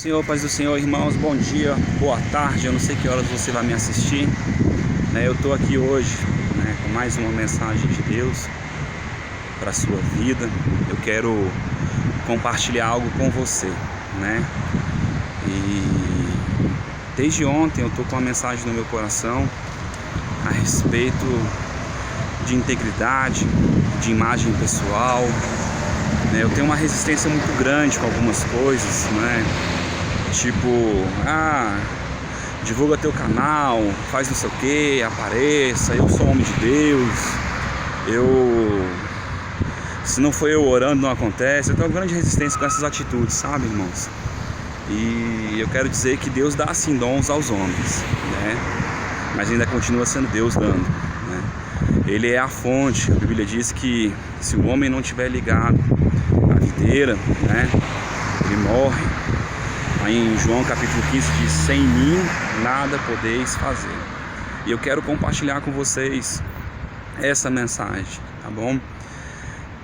Senhor, paz do Senhor, irmãos, bom dia, boa tarde, eu não sei que horas você vai me assistir, né? Eu estou aqui hoje, né, com mais uma mensagem de Deus para a sua vida. Eu quero compartilhar algo com você, né? E desde ontem eu estou com uma mensagem no meu coração a respeito de integridade, de imagem pessoal, né? Eu tenho uma resistência muito grande com algumas coisas, né? Tipo, divulga teu canal, faz não sei o que, apareça, eu sou homem de Deus, se não for eu orando não acontece. Eu tenho uma grande resistência com essas atitudes, sabe, irmãos? E eu quero dizer que Deus dá assim dons aos homens, né? Mas ainda continua sendo Deus dando, né? Ele é a fonte. A Bíblia diz que se o homem não estiver ligado à videira, né, ele morre. Aí em João capítulo 15 diz: sem mim nada podeis fazer. E eu quero compartilhar com vocês essa mensagem, tá bom?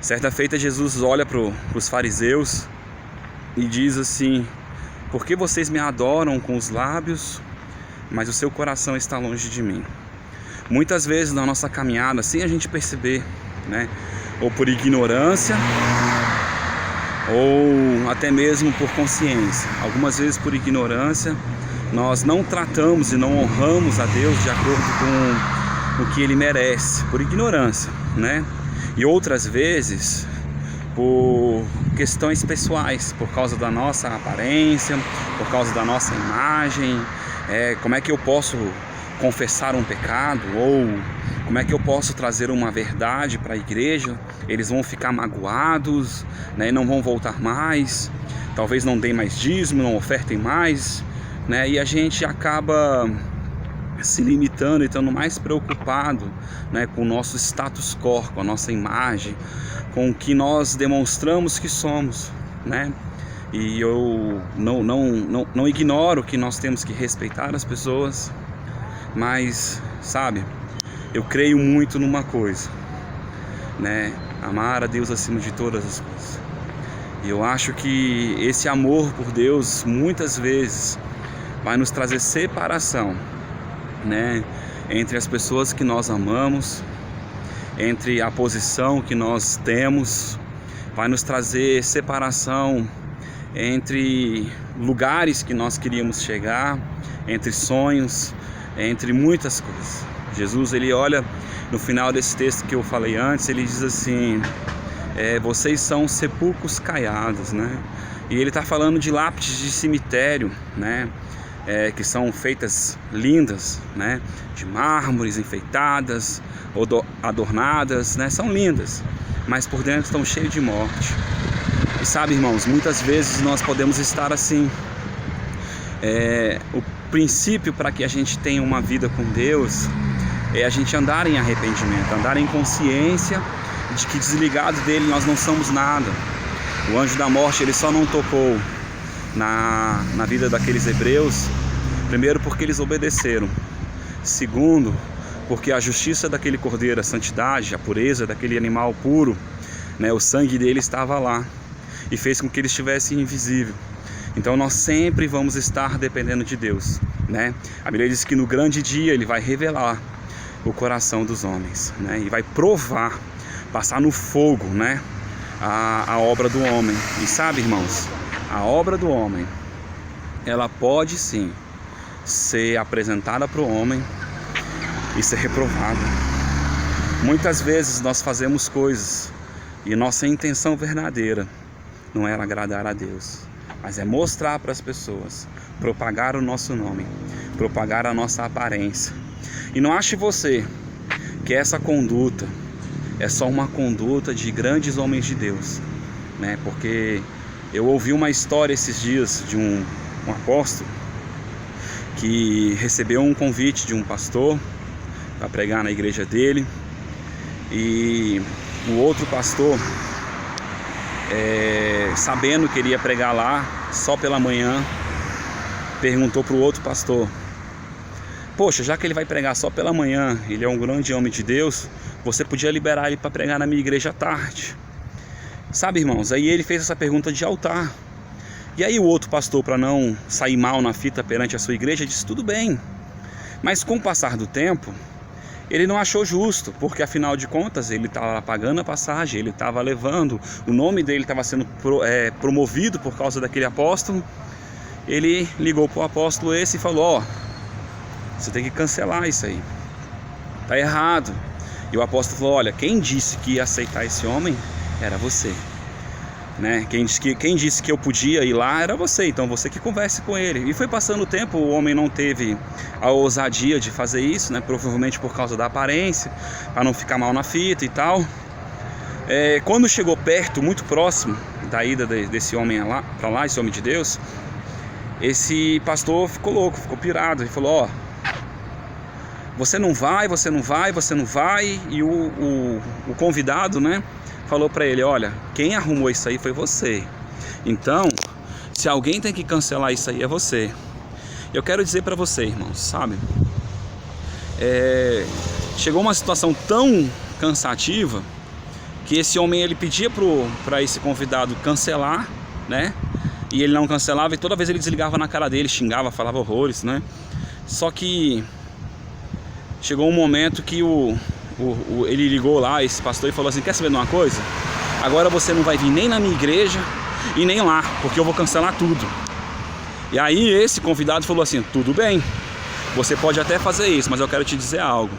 Certa feita Jesus olha para os fariseus e diz assim: por que vocês me adoram com os lábios, mas o seu coração está longe de mim? Muitas vezes na nossa caminhada, sem a gente perceber, né, ou por ignorância, ou até mesmo por consciência, algumas vezes por ignorância, nós não tratamos e não honramos a Deus de acordo com o que Ele merece, por ignorância, né? E outras vezes por questões pessoais, por causa da nossa aparência, por causa da nossa imagem. Como é que eu posso confessar um pecado, ou como é que eu posso trazer uma verdade para a igreja? Eles vão ficar magoados, né, e não vão voltar mais, talvez não deem mais dízimo, não ofertem mais, né, e a gente acaba se limitando e estando mais preocupado, né, com o nosso status quo, com a nossa imagem, com o que nós demonstramos que somos, né? E eu não ignoro que nós temos que respeitar as pessoas, mas, sabe, eu creio muito numa coisa, né? Amar a Deus acima de todas as coisas. E eu acho que esse amor por Deus muitas vezes vai nos trazer separação, né, entre as pessoas que nós amamos, entre a posição que nós temos, vai nos trazer separação entre lugares que nós queríamos chegar, entre sonhos, entre muitas coisas. Jesus, ele olha no final desse texto que eu falei antes, ele diz assim: vocês são sepulcros caiados, né? E ele está falando de lápides de cemitério, né? Que são feitas lindas, né, de mármores enfeitadas, adornadas, né, são lindas, mas por dentro estão cheias de morte. E sabe, irmãos, muitas vezes nós podemos estar assim. O princípio para que a gente tenha uma vida com Deus é a gente andar em arrependimento, andar em consciência de que desligado dele nós não somos nada. O anjo da morte, ele só não tocou na vida daqueles hebreus, primeiro porque eles obedeceram, segundo porque a justiça daquele cordeiro, a santidade, a pureza daquele animal puro, né, o sangue dele estava lá e fez com que ele estivesse invisível. Então nós sempre vamos estar dependendo de Deus, né? A Bíblia diz que no grande dia ele vai revelar o coração dos homens, né, e vai provar, passar no fogo, né, a obra do homem. E sabe, irmãos, a obra do homem, ela pode sim ser apresentada para o homem e ser reprovada. Muitas vezes nós fazemos coisas e nossa intenção verdadeira não era agradar a Deus, mas é mostrar para as pessoas, propagar o nosso nome, propagar a nossa aparência. E não ache você que essa conduta é só uma conduta de grandes homens de Deus, né? Porque eu ouvi uma história esses dias de um apóstolo que recebeu um convite de um pastor para pregar na igreja dele, e o outro pastor, sabendo que ele ia pregar lá só pela manhã, perguntou para o outro pastor: poxa, já que ele vai pregar só pela manhã, ele é um grande homem de Deus, você podia liberar ele para pregar na minha igreja à tarde. Sabe, irmãos, aí ele fez essa pergunta de altar. E aí o outro pastor, para não sair mal na fita perante a sua igreja, disse: tudo bem. Mas com o passar do tempo, ele não achou justo, porque afinal de contas ele estava pagando a passagem, ele estava levando, o nome dele estava sendo promovido por causa daquele apóstolo. Ele ligou para o apóstolo esse e falou: você tem que cancelar isso aí, tá errado. E o apóstolo falou: olha, quem disse que ia aceitar esse homem era você, né? Quem disse que eu podia ir lá era você, então você que converse com ele. E foi passando o tempo, o homem não teve a ousadia de fazer isso, né? Provavelmente por causa da aparência, para não ficar mal na fita e tal. Quando chegou perto, muito próximo da ida desse homem para lá, esse homem de Deus, esse pastor ficou louco, ficou pirado. Ele falou: você não vai, você não vai, você não vai. E o convidado, né, falou para ele: olha, quem arrumou isso aí foi você. Então, se alguém tem que cancelar isso aí, é você. Eu quero dizer para você, irmãos, sabe? Chegou uma situação tão cansativa que esse homem, ele pedia para esse convidado cancelar, né? E ele não cancelava, e toda vez ele desligava na cara dele, xingava, falava horrores, né? Só que chegou um momento que ele ligou lá, esse pastor, e falou assim: quer saber de uma coisa? Agora você não vai vir nem na minha igreja e nem lá, porque eu vou cancelar tudo. E aí esse convidado falou assim: tudo bem, você pode até fazer isso, mas eu quero te dizer algo.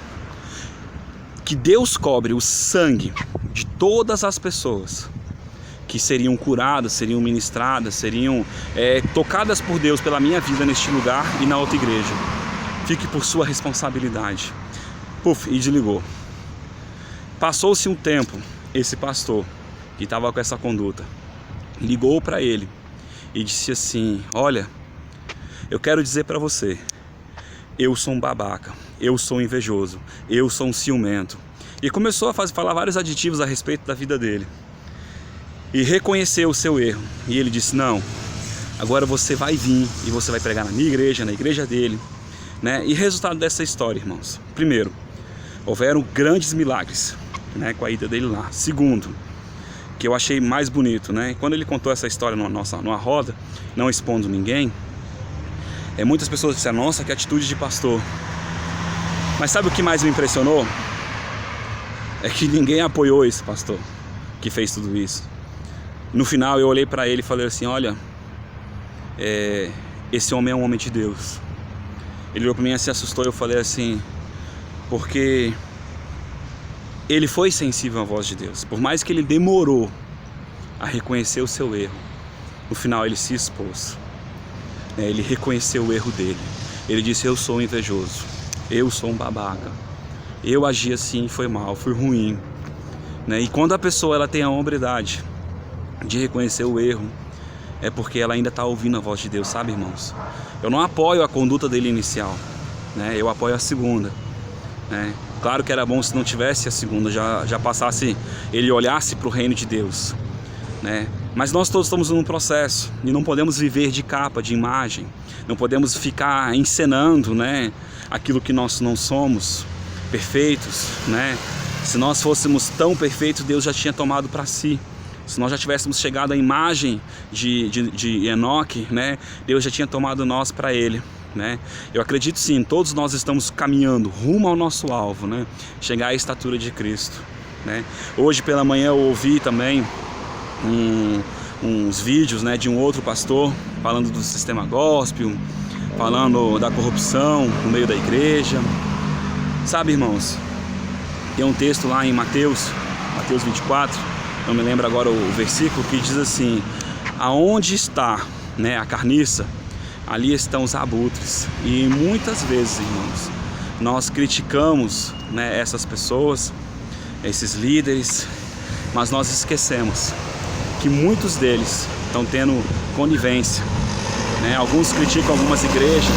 Que Deus cobre o sangue de todas as pessoas que seriam curadas, seriam ministradas, seriam tocadas por Deus pela minha vida neste lugar e na outra igreja. Fique por sua responsabilidade. Puf, e desligou. Passou-se um tempo, esse pastor que estava com essa conduta ligou para ele e disse assim: olha, eu quero dizer para você, eu sou um babaca, eu sou um invejoso, eu sou um ciumento. E começou a falar vários aditivos a respeito da vida dele. E reconheceu o seu erro. E ele disse: não, agora você vai vir e você vai pregar na minha igreja, na igreja dele, né? E resultado dessa história, irmãos: primeiro, houveram grandes milagres, né, com a ida dele lá. Segundo, que eu achei mais bonito, né? Quando ele contou essa história numa roda, não expondo ninguém, muitas pessoas disseram: nossa, que atitude de pastor. Mas sabe o que mais me impressionou? É que ninguém apoiou esse pastor que fez tudo isso. No final eu olhei para ele e falei assim: olha, esse homem é um homem de Deus. Ele olhou para mim e se assustou. Eu falei assim: porque ele foi sensível à voz de Deus. Por mais que ele demorou a reconhecer o seu erro, no final ele se expôs. Ele reconheceu o erro dele. Ele disse: eu sou invejoso, eu sou um babaca, eu agi assim, foi mal, fui ruim, né? E quando a pessoa ela tem a hombridade de reconhecer o erro, é porque ela ainda está ouvindo a voz de Deus, sabe, irmãos? Eu não apoio a conduta dele inicial, né? Eu apoio a segunda, né? Claro que era bom se não tivesse a segunda, já passasse, ele olhasse para o reino de Deus, né? Mas nós todos estamos num processo e não podemos viver de capa, de imagem. Não podemos ficar encenando, né, aquilo que nós não somos, perfeitos, né? Se nós fôssemos tão perfeitos, Deus já tinha tomado para si. Se nós já tivéssemos chegado à imagem de Enoque, né, Deus já tinha tomado nós para Ele, né? Eu acredito sim, todos nós estamos caminhando rumo ao nosso alvo, né? Chegar à estatura de Cristo, né? Hoje pela manhã eu ouvi também uns vídeos, né, de um outro pastor falando do sistema gospel, falando da corrupção no meio da igreja. Sabe, irmãos, tem um texto lá em Mateus 24, não me lembro agora o versículo, que diz assim: aonde está, né, a carniça, ali estão os abutres. E muitas vezes, irmãos, nós criticamos, né, essas pessoas, esses líderes, mas nós esquecemos que muitos deles estão tendo conivência, né? Alguns criticam algumas igrejas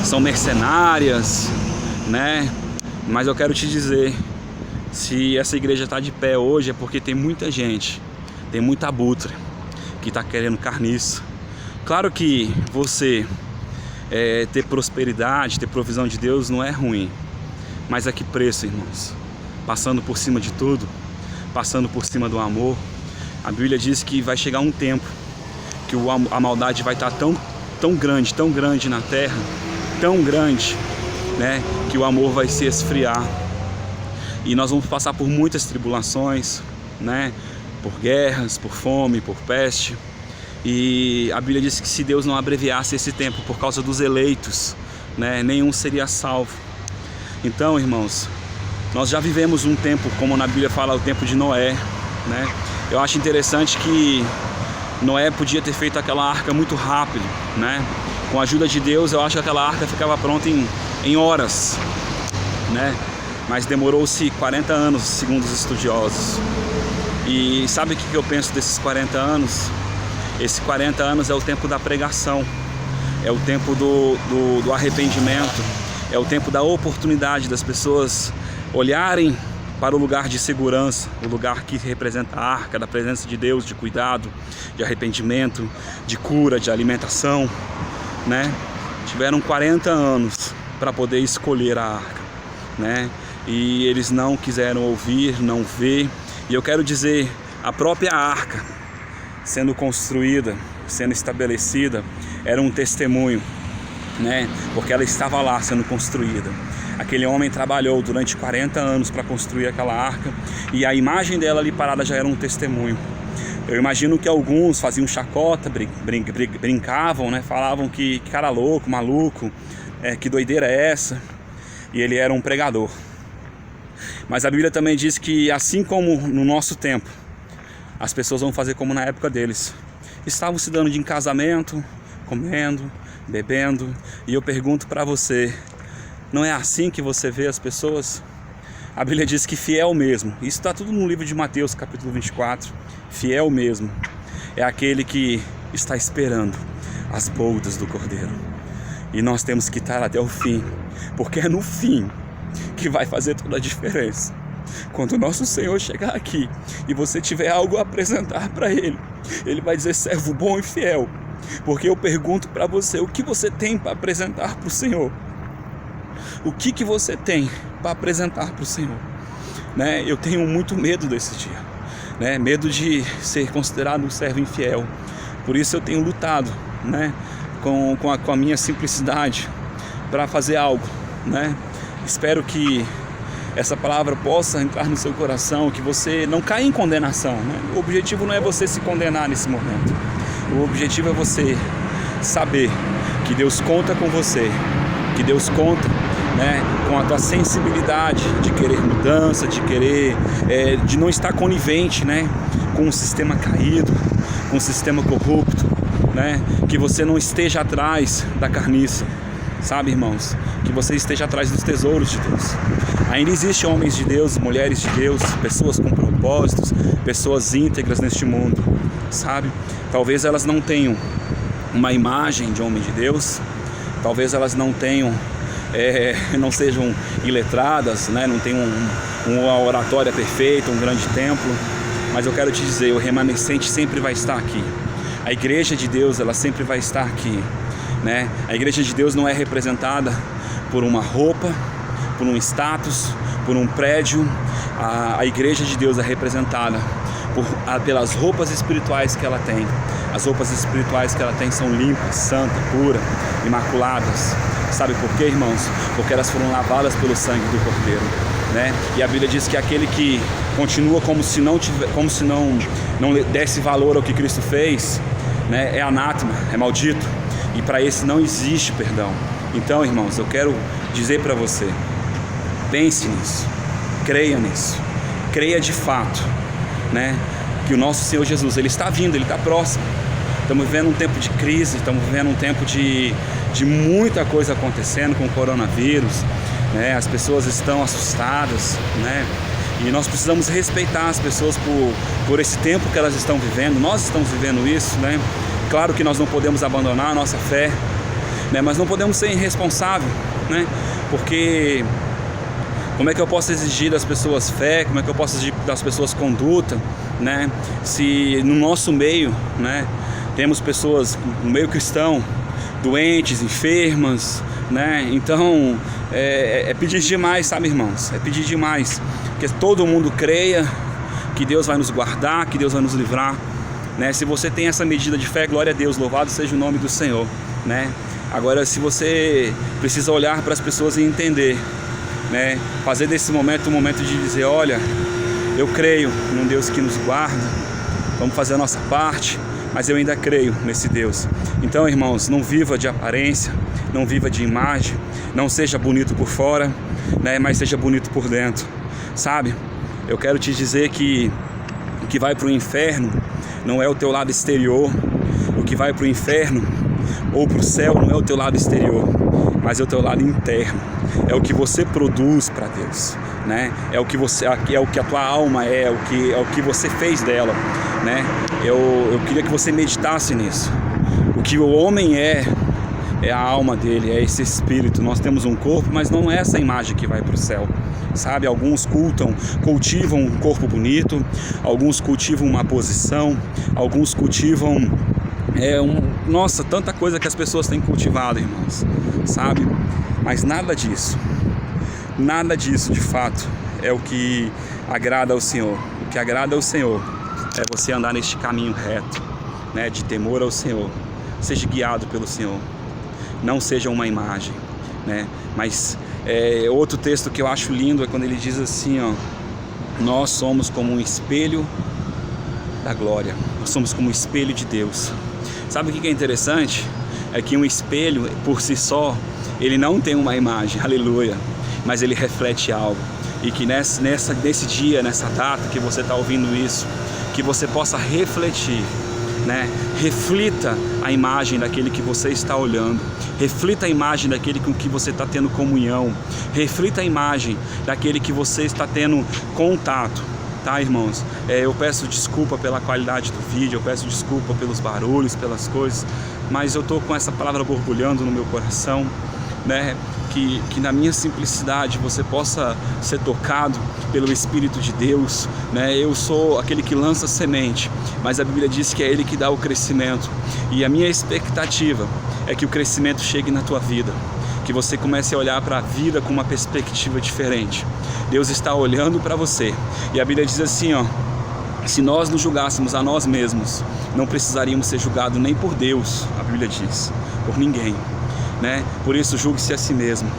que são mercenárias, né? Mas eu quero te dizer, se essa igreja está de pé hoje é porque tem muita gente, tem muita abutre que está querendo carniça. Claro que você ter prosperidade, ter provisão de Deus não é ruim, mas a que preço, irmãos? Passando por cima de tudo, passando por cima do amor. A Bíblia diz que vai chegar um tempo que a maldade vai estar tão grande na terra, tão grande, né, que o amor vai se esfriar. E nós vamos passar por muitas tribulações, né, por guerras, por fome, por peste. E a Bíblia diz que se Deus não abreviasse esse tempo por causa dos eleitos, né, nenhum seria salvo. Então, irmãos, nós já vivemos um tempo, como na Bíblia fala, o tempo de Noé, né? Eu acho interessante que Noé podia ter feito aquela arca muito rápido, né? Com a ajuda de Deus, eu acho que aquela arca ficava pronta em horas, né? Mas demorou-se 40 anos, segundo os estudiosos. E sabe o que eu penso desses 40 anos? Esses 40 anos é o tempo da pregação, é o tempo do arrependimento, é o tempo da oportunidade das pessoas olharem para o lugar de segurança, o lugar que representa a arca, da presença de Deus, de cuidado, de arrependimento, de cura, de alimentação, né? Tiveram 40 anos para poder escolher a arca, né? E eles não quiseram ouvir, não ver. E eu quero dizer, a própria arca sendo construída, sendo estabelecida, era um testemunho, né? Porque ela estava lá sendo construída. Aquele homem trabalhou durante 40 anos para construir aquela arca, e a imagem dela ali parada já era um testemunho. Eu imagino que alguns faziam chacota, brincavam, né? Falavam que cara louco, maluco, que doideira é essa? E ele era um pregador. Mas a Bíblia também diz que, assim como no nosso tempo, as pessoas vão fazer como na época deles. Estavam se dando de em casamento, comendo, bebendo. E eu pergunto para você, não é assim que você vê as pessoas? A Bíblia diz que fiel mesmo, isso está tudo no livro de Mateus, capítulo 24. Fiel mesmo é aquele que está esperando as bodas do Cordeiro. E nós temos que estar até o fim, porque é no fim que vai fazer toda a diferença. Quando o nosso Senhor chegar aqui e você tiver algo a apresentar para Ele, Ele vai dizer: servo bom e fiel. Porque eu pergunto para você, o que você tem para apresentar para o Senhor? O que você tem para apresentar para o Senhor? Né? Eu tenho muito medo desse dia, né? Medo de ser considerado um servo infiel. Por isso eu tenho lutado, né? com a minha simplicidade para fazer algo, né? Espero que essa palavra possa entrar no seu coração, que você não caia em condenação, né? O objetivo não é você se condenar nesse momento. O objetivo é você saber que Deus conta com você, que Deus conta, né, com a tua sensibilidade de querer mudança, de querer, de não estar conivente, né, com um sistema caído, com um sistema corrupto, né, que você não esteja atrás da carniça, sabe, irmãos, que você esteja atrás dos tesouros de Deus. Ainda existem homens de Deus, mulheres de Deus, pessoas com propósitos, pessoas íntegras neste mundo, sabe? Talvez elas não tenham uma imagem de homem de Deus, talvez elas não tenham, não sejam iletradas, né? Não tenham uma oratória perfeita, um grande templo, mas eu quero te dizer, o remanescente sempre vai estar aqui. A igreja de Deus, ela sempre vai estar aqui, né? A igreja de Deus não é representada por uma roupa, por um status, por um prédio. A igreja de Deus é representada pelas roupas espirituais que ela tem. As roupas espirituais que ela tem são limpas, santas, puras, imaculadas. Sabe por quê, irmãos? Porque elas foram lavadas pelo sangue do Cordeiro, né? E a Bíblia diz que aquele que continua como se não desse valor ao que Cristo fez, né, é anátema, é maldito. E para esse não existe perdão. Então, irmãos, eu quero dizer para você, pense nisso, creia nisso, creia de fato, né, que o nosso Senhor Jesus, Ele está vindo, Ele está próximo. Estamos vivendo um tempo de crise, estamos vivendo um tempo de muita coisa acontecendo com o coronavírus, né? As pessoas estão assustadas, né? E nós precisamos respeitar as pessoas por esse tempo que elas estão vivendo. Nós estamos vivendo isso, né? Claro que nós não podemos abandonar a nossa fé, né? Mas não podemos ser irresponsáveis, né? Porque como é que eu posso exigir das pessoas fé? Como é que eu posso exigir das pessoas conduta, né? Se no nosso meio, né, temos pessoas no meio cristão doentes, enfermas, né? Então é pedir demais, sabe, irmãos? É pedir demais que todo mundo creia, que Deus vai nos guardar, que Deus vai nos livrar, né? Se você tem essa medida de fé, glória a Deus, louvado seja o nome do Senhor, né? Agora, se você precisa olhar para as pessoas e entender, né? Fazer desse momento um momento de dizer, olha, eu creio num Deus que nos guarda, vamos fazer a nossa parte, mas eu ainda creio nesse Deus. Então, irmãos, não viva de aparência, não viva de imagem, não seja bonito por fora, né? Mas seja bonito por dentro, sabe? Eu quero te dizer que o que vai para o inferno não é o teu lado exterior, o que vai para o inferno ou para o céu não é o teu lado exterior, mas é o teu lado interno, é o que você produz para Deus, né? É o que a tua alma é o que você fez dela, né? Eu queria que você meditasse nisso. O que o homem é a alma dele, é esse espírito. Nós temos um corpo, mas não é essa imagem que vai para o céu, sabe? Alguns cultivam um corpo bonito, alguns cultivam uma posição, alguns cultivam nossa, tanta coisa que as pessoas têm cultivado, irmãos, sabe? Mas nada disso de fato é o que agrada ao Senhor. O que agrada ao Senhor é você andar neste caminho reto, né? De temor ao Senhor. Seja guiado pelo Senhor, não seja uma imagem, né? Mas outro texto que eu acho lindo é quando ele diz assim, ó: nós somos como um espelho da glória, nós somos como um espelho de Deus. Sabe o que é interessante? É que um espelho, por si só, ele não tem uma imagem, aleluia, mas ele reflete algo. E que nesse dia, nessa data que você está ouvindo isso, que você possa refletir, né? Reflita a imagem daquele que você está olhando, reflita a imagem daquele com que você está tendo comunhão, reflita a imagem daquele que você está tendo contato. Tá, irmãos? Eu peço desculpa pela qualidade do vídeo, eu peço desculpa pelos barulhos, pelas coisas, mas eu tô com essa palavra borbulhando no meu coração, né? Que na minha simplicidade você possa ser tocado pelo Espírito de Deus, né? Eu sou aquele que lança semente, mas a Bíblia diz que é Ele que dá o crescimento, e a minha expectativa é que o crescimento chegue na tua vida, que você comece a olhar para a vida com uma perspectiva diferente. Deus está olhando para você, e a Bíblia diz assim, ó: se nós nos julgássemos a nós mesmos, não precisaríamos ser julgados nem por Deus, a Bíblia diz, por ninguém, né? Por isso, julgue-se a si mesmo.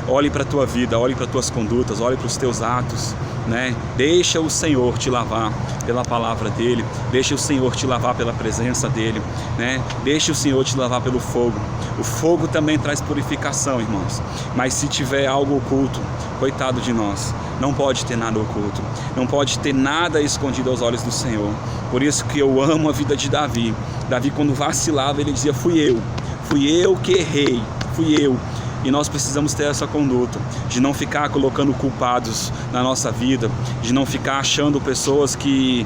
Olhe para a tua vida, olhe para as tuas condutas, olhe para os teus atos, né? Deixa o Senhor te lavar pela palavra dele, deixa o Senhor te lavar pela presença dele, né? Deixa o Senhor te lavar pelo fogo. O fogo também traz purificação, irmãos, mas se tiver algo oculto, coitado de nós, não pode ter nada oculto, não pode ter nada escondido aos olhos do Senhor. Por isso que eu amo a vida de Davi. Davi, quando vacilava, ele dizia: fui eu que errei, fui eu. E nós precisamos ter essa conduta, de não ficar colocando culpados na nossa vida, de não ficar achando pessoas que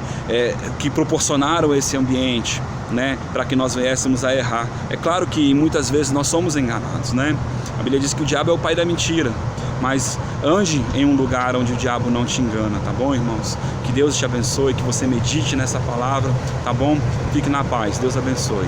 proporcionaram esse ambiente, né, para que nós viéssemos a errar. É claro que muitas vezes nós somos enganados, né? A Bíblia diz que o diabo é o pai da mentira, mas ande em um lugar onde o diabo não te engana, tá bom, irmãos? Que Deus te abençoe, que você medite nessa palavra, tá bom? Fique na paz, Deus abençoe.